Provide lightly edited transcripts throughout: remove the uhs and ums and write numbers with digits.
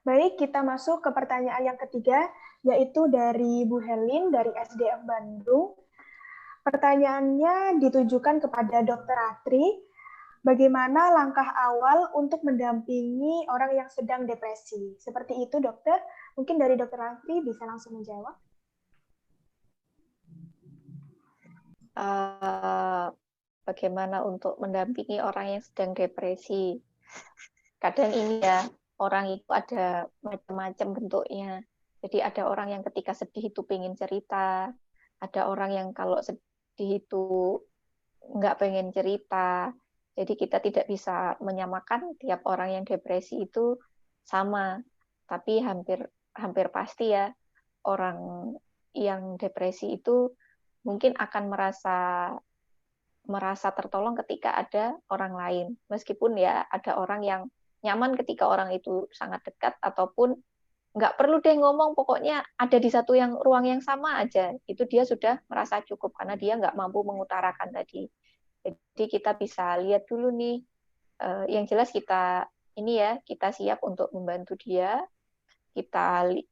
Baik, kita masuk ke pertanyaan yang ketiga, yaitu dari Bu Helin dari SDF Bandung. Pertanyaannya ditujukan kepada Dr. Atri. Bagaimana langkah awal untuk mendampingi orang yang sedang depresi? Seperti itu, dokter. Mungkin dari Dr. Atri bisa langsung menjawab. Bagaimana untuk mendampingi orang yang sedang depresi? Kadang ini ya, orang itu ada macam-macam bentuknya. Jadi ada orang yang ketika sedih itu pengen cerita, ada orang yang kalau sedih itu nggak pengen cerita. Jadi kita tidak bisa menyamakan tiap orang yang depresi itu sama. Tapi hampir hampir pasti ya, orang yang depresi itu mungkin akan merasa tertolong ketika ada orang lain. Meskipun ya ada orang yang nyaman ketika orang itu sangat dekat, ataupun nggak perlu deh ngomong, pokoknya ada di satu ruang yang sama aja, itu dia sudah merasa cukup karena dia nggak mampu mengutarakan tadi. Jadi kita bisa lihat dulu nih, yang jelas kita ini ya, kita siap untuk membantu dia.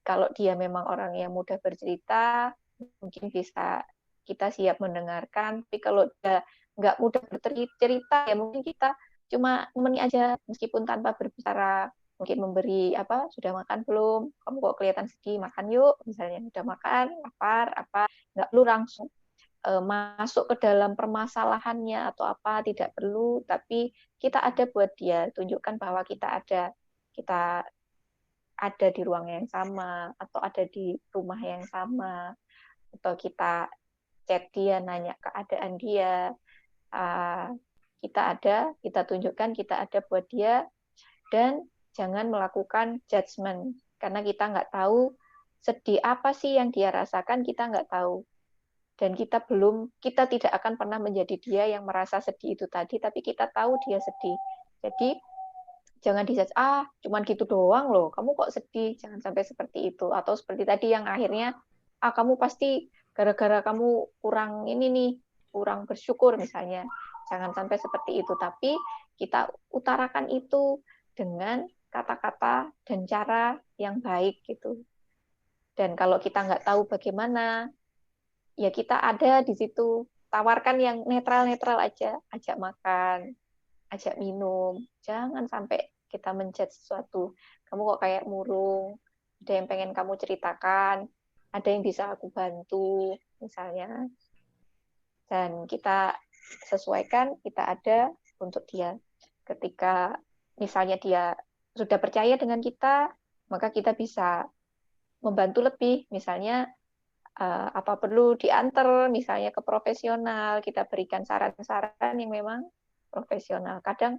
Kalau dia memang orang yang mudah bercerita, mungkin bisa kita siap mendengarkan. Tapi kalau dia nggak mudah bercerita, ya mungkin kita cuma nemeni aja, meskipun tanpa berbicara. Mungkin memberi apa, sudah makan belum? Kamu kok kelihatan sedih, makan yuk. Misalnya sudah makan, lapar, apa? Nggak perlu langsung masuk ke dalam permasalahannya atau apa, tidak perlu. Tapi kita ada buat dia, tunjukkan bahwa kita ada di ruang yang sama, atau ada di rumah yang sama, atau kita chat dia, nanya keadaan dia, kita tunjukkan kita ada buat dia, dan jangan melakukan judgement, karena kita nggak tahu sedih apa sih yang dia rasakan, kita nggak tahu. Dan kita tidak akan pernah menjadi dia yang merasa sedih itu tadi, tapi kita tahu dia sedih. Jadi jangan dijudge, cuman gitu doang loh, kamu kok sedih, jangan sampai seperti itu. Atau seperti tadi yang akhirnya, kamu pasti gara-gara kamu kurang ini nih, kurang bersyukur misalnya. Jangan sampai seperti itu, tapi kita utarakan itu dengan kata-kata dan cara yang baik gitu. Dan kalau kita nggak tahu bagaimana, ya kita ada di situ, tawarkan yang netral-netral aja, ajak makan, ajak minum, jangan sampai kita menjudge sesuatu. Kamu kok kayak murung, ada yang pengen kamu ceritakan, ada yang bisa aku bantu, misalnya. Dan kita sesuaikan, kita ada untuk dia. Ketika misalnya dia sudah percaya dengan kita, maka kita bisa membantu lebih. Misalnya apa perlu diantar misalnya ke profesional, kita berikan saran-saran yang memang profesional. Kadang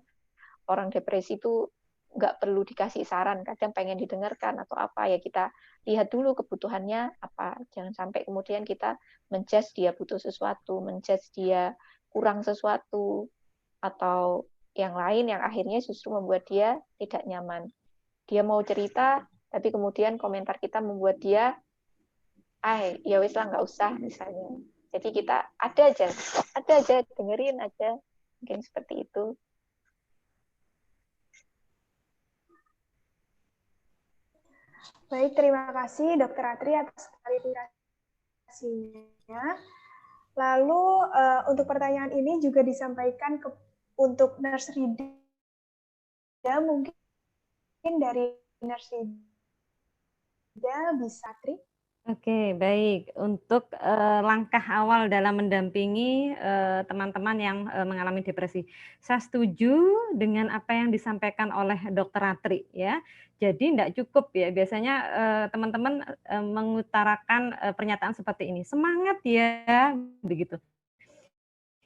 orang depresi itu nggak perlu dikasih saran, kadang pengen didengarkan atau apa, ya kita lihat dulu kebutuhannya apa. Jangan sampai kemudian kita menjudge dia butuh sesuatu, menjudge dia kurang sesuatu, atau yang lain yang akhirnya justru membuat dia tidak nyaman. Dia mau cerita, tapi kemudian komentar kita membuat dia, ya wis lah nggak usah misalnya. Jadi kita ada aja, dengerin aja, mungkin seperti itu. Baik, terima kasih Dr. Atri atas klarifikasinya. Lalu untuk pertanyaan ini juga disampaikan untuk Nurse Rida, mungkin dari Nurse Rida bisa Tri. Oke, baik. Untuk langkah awal dalam mendampingi teman-teman yang mengalami depresi, saya setuju dengan apa yang disampaikan oleh Dr. Atri ya. Jadi tidak cukup ya, biasanya teman-teman mengutarakan pernyataan seperti ini, semangat ya, begitu.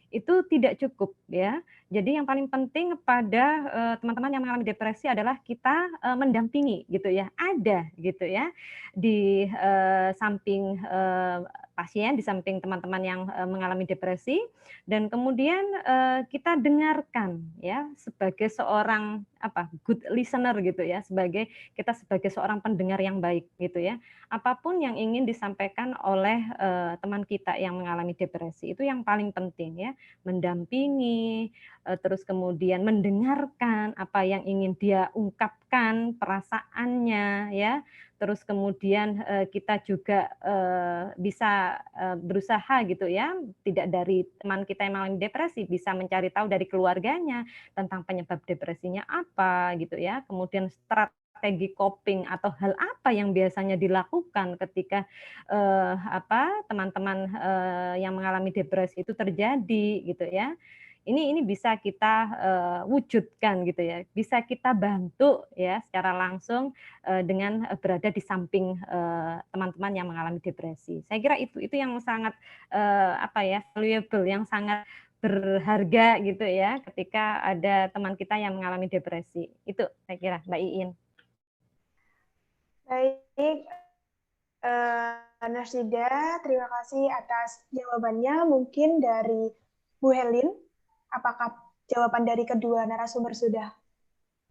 Itu tidak cukup ya. Jadi yang paling penting pada teman-teman yang mengalami depresi adalah kita mendampingi gitu ya, ada gitu ya di samping pasien, di samping teman-teman yang mengalami depresi, dan kemudian kita dengarkan ya sebagai seorang good listener gitu ya, kita sebagai seorang pendengar yang baik gitu ya. Apapun yang ingin disampaikan oleh teman kita yang mengalami depresi itu yang paling penting ya, mendampingi, terus kemudian mendengarkan apa yang ingin dia ungkapkan, perasaannya ya. Terus kemudian kita juga bisa berusaha gitu ya, tidak dari teman kita yang mengalami depresi, bisa mencari tahu dari keluarganya tentang penyebab depresinya apa gitu ya. Kemudian strategi coping atau hal apa yang biasanya dilakukan ketika teman-teman yang mengalami depresi itu terjadi gitu ya. Ini bisa kita wujudkan gitu ya, bisa kita bantu ya secara langsung dengan berada di samping teman-teman yang mengalami depresi. Saya kira itu yang sangat valuable, yang sangat berharga gitu ya ketika ada teman kita yang mengalami depresi. Itu saya kira Mbak Iin. Baik, Narsida, terima kasih atas jawabannya. Mungkin dari Bu Helin, apakah jawaban dari kedua narasumber sudah